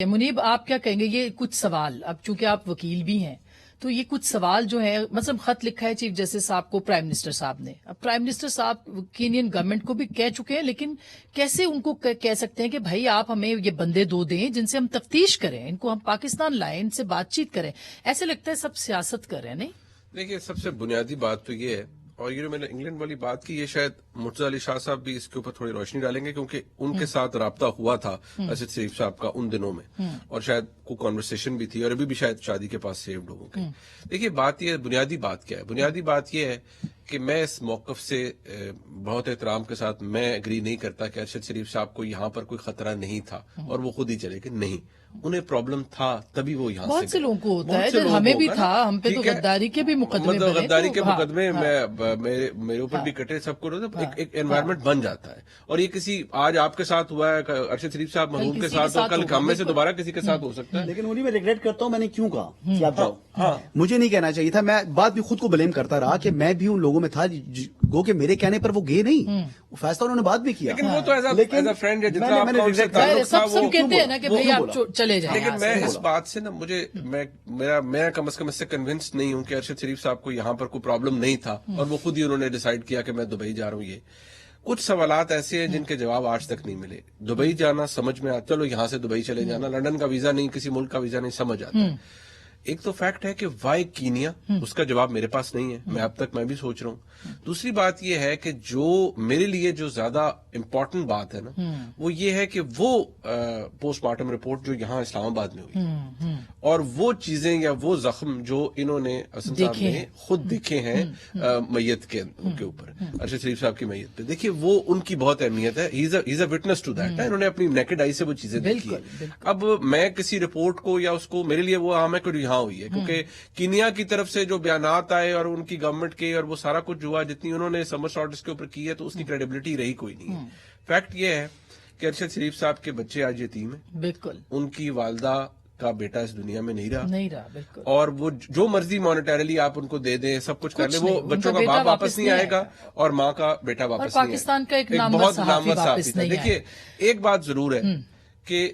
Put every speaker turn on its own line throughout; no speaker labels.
منیب آپ کیا کہیں گے یہ کچھ سوال، اب چونکہ آپ وکیل بھی ہیں تو یہ کچھ سوال جو ہے مثلا خط لکھا ہے چیف جسٹس صاحب کو پرائم منسٹر صاحب نے، اب پرائم منسٹر صاحب کینین گورنمنٹ کو بھی کہہ چکے ہیں، لیکن کیسے ان کو کہہ سکتے ہیں کہ بھائی آپ ہمیں یہ بندے دو دیں جن سے ہم تفتیش کریں، ان کو ہم پاکستان لائیں، ان سے بات چیت کریں؟ ایسے لگتا ہے سب سیاست کر رہے ہیں. نہیں
دیکھیے، سب سے بنیادی بات تو یہ ہے، اور یہ جو میں نے انگلینڈ والی بات کی، یہ شاید مرتضی علی شاہ صاحب بھی اس کے اوپر تھوڑی روشنی ڈالیں گے، کیونکہ ان کے ساتھ رابطہ ہوا تھا اسد شریف صاحب کا ان دنوں میں، اور شاید کوئی کانورسیشن بھی تھی، اور ابھی بھی شاید شادی کے پاس سیوڈ ہو گئے. دیکھیے بات یہ بنیادی بات کیا ہے؟ بنیادی بات یہ ہے کہ میں اس موقف سے بہت احترام کے ساتھ میں اگری نہیں کرتا کہ ارشد شریف صاحب کو یہاں پر کوئی خطرہ نہیں تھا اور وہ خود ہی چلے گئے. نہیں، انہیں پرابلم تھا تبھی وہ یہاں سے
بہت سے لوگوں کو ہوتا ہے، ہمیں بھی تھا، ہم پہ تو غداری کے بھی مقدمے
مطلب غداری کے مقدمے میرے اوپر بھی کٹے، سب کو ایک انوائرمنٹ بن جاتا ہے. اور یہ کسی آج آپ کے ساتھ ہوا ہے، ارشد شریف صاحب مرحوم کے ساتھ، اور کل ہم میں سے دوبارہ کسی کے ساتھ ہو سکتا ہے.
لیکن انہیں میں ریگریٹ کرتا ہوں میں نے کیوں کہا. مجھے نہیں کہنا چاہیے تھا، میں بات بھی خود کو بلیم کرتا رہا کہ میں بھی ان لوگوں میں تھا، گو کہ میرے کہنے پر وہ گئے نہیں، وہ فیصلہ انہوں نے بعد میں کیا.
لیکن وہ تو ایز اے فرینڈ ہے، جتنا آپ کا ان سے تعلق تھا وہ
کہتے ہیں نا کہ بھئی آپ چلے جائیں.
لیکن میں اس بات سے نا میں کم از کم اس سے کنونسڈ نہیں ہوں کہ ارشد شریف صاحب کو یہاں پر کوئی پرابلم نہیں تھا، اور وہ خود ہی انہوں نے ڈیسائیڈ کیا کہ میں دبئی جا رہا ہوں. یہ کچھ سوالات ایسے ہیں جن کے جواب آج تک نہیں ملے. دبئی جانا سمجھ میں آتا، چلو یہاں سے دبئی چلے جانا، لنڈن کا ویزا نہیں، کسی ملک کا ویزا نہیں، سمجھ آتا ہے. ایک تو فیکٹ ہے کہ وائی کینیا، اس کا جواب میرے پاس نہیں ہے، میں اب تک میں بھی سوچ رہا ہوں. دوسری بات یہ ہے کہ جو میرے لیے جو زیادہ امپورٹنٹ بات ہے نا، وہ یہ ہے کہ وہ پوسٹ مارٹم رپورٹ جو یہاں اسلام آباد میں ہوئی، اور وہ چیزیں یا وہ زخم جو انہوں نے حسن صاحب نے خود دیکھے ہیں میت کے اوپر، ارشد شریف صاحب کی میت پہ، دیکھیے وہ ان کی بہت اہمیت ہے. ہی از اے وٹنس ٹو دیٹ. انہوں نے اپنی نیکڈ آئی سے وہ چیزیں دیکھی. اب میں کسی رپورٹ کو یا اس کو، میرے لیے وہ اہم ہے کہ یہاں ہوئی ہے، کیونکہ کینیا کی طرف سے جو بیانات آئے اور ان کی گورنمنٹ کے، اور وہ سارا کچھ ہوا جتنی انہوں نے سمر سالٹس کے اوپر کی ہے، تو اس کی کریڈیبلٹی رہی کوئی نہیں ہے. فیکٹ یہ ہے کہ ارشد شریف صاحب کے بچے آج یتیم ہیں.
بالکل.
ان کی والدہ کا بیٹا اس دنیا میں نہیں رہا.
بالکل.
اور وہ جو مرضی مانیٹریلی آپ ان کو دے دیں، سب کچھ کر لیں، وہ بچوں کا باپ واپس نہیں آئے گا، اور ماں کا بیٹا واپس نہیں آئے گا.
پاکستان کا ایک
بہت نامور صحافی تھا. دیکھیے ایک بات ضرور ہے کہ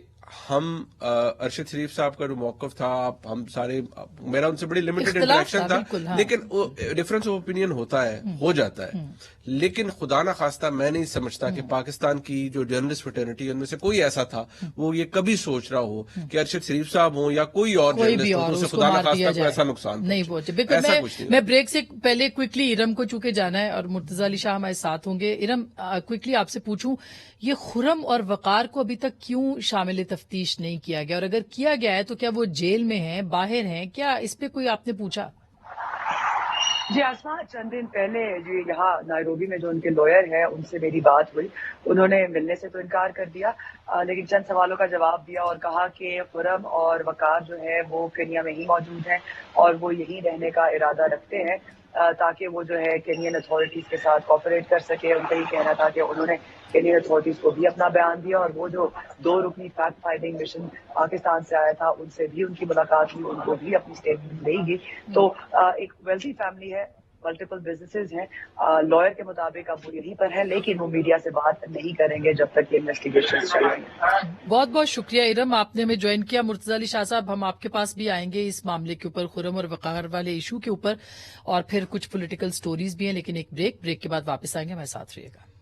ہم ارشد شریف صاحب کا جو موقف تھا، ہم سارے، میرا ان سے بڑی لمیٹڈ انٹریکشن تھا، لیکن ڈفرنس آف اوپینین ہوتا ہے، ہو جاتا ہے. لیکن خدا نہ خواستہ میں نہیں سمجھتا کہ پاکستان کی جو جرنلسٹ فریٹرنیٹی ان میں سے کوئی ایسا تھا وہ یہ کبھی سوچ رہا ہو کہ ارشد شریف صاحب ہوں یا کوئی اور جرنلسٹ ہو تو اسے خدا نہ خواستہ کوئی ایسا نقصان
نہیں پہنچے. میں بریک سے پہلے کوئکلی ارم کو چونکہ جانا ہے اور مرتضی علی شاہ ہمارے ساتھ ہوں گے. ارم کوئکلی آپ سے پوچھوں، یہ خرم اور وقار کو ابھی تک کیوں شامل تفتیش نہیں کیا گیا، اور اگر کیا گیا ہے تو کیا وہ جیل میں ہیں، باہر ہیں، کیا اس پہ کوئی آپ نے پوچھا؟
جی آسما، چند دن پہلے جی یہاں نائروبی میں جو ان کے لوئر ہیں ان سے میری بات ہوئی. انہوں نے ملنے سے تو انکار کر دیا، لیکن چند سوالوں کا جواب دیا اور کہا کہ خرم اور وقار جو ہے وہ کینیا میں ہی موجود ہیں اور وہ یہیں رہنے کا ارادہ رکھتے ہیں تاکہ وہ جو ہے کینین اتھارٹیز کے ساتھ کوآپریٹ کر سکے. ان کا یہ کہنا تھا کہ انہوں نے کینین اتھارٹیز کو بھی اپنا بیان دیا، اور وہ جو 2 رکنی فیکٹ فائنڈنگ مشن پاکستان سے آیا تھا ان سے بھی ان کی ملاقات ہوئی، ان کو بھی اپنی اسٹیٹمنٹ دے گی. تو ایک ویلتھی فیملی ہے، ملٹیپل بزنسز ہیں. لائر کے مطابق اب وہ یہیں پر ہے، لیکن وہ میڈیا سے بات نہیں کریں گے جب تک یہ انویسٹیگیشن چل رہی ہیں.
بہت بہت شکریہ ارم، آپ نے ہمیں جوائن کیا. مرتضی علی شاہ صاحب، ہم آپ کے پاس بھی آئیں گے اس معاملے کے اوپر، خرم اور وقار والے ایشو کے اوپر، اور پھر کچھ پولیٹیکل سٹوریز بھی ہیں، لیکن ایک بریک کے بعد واپس آئیں گے. ہمارے ساتھ رہیے گا.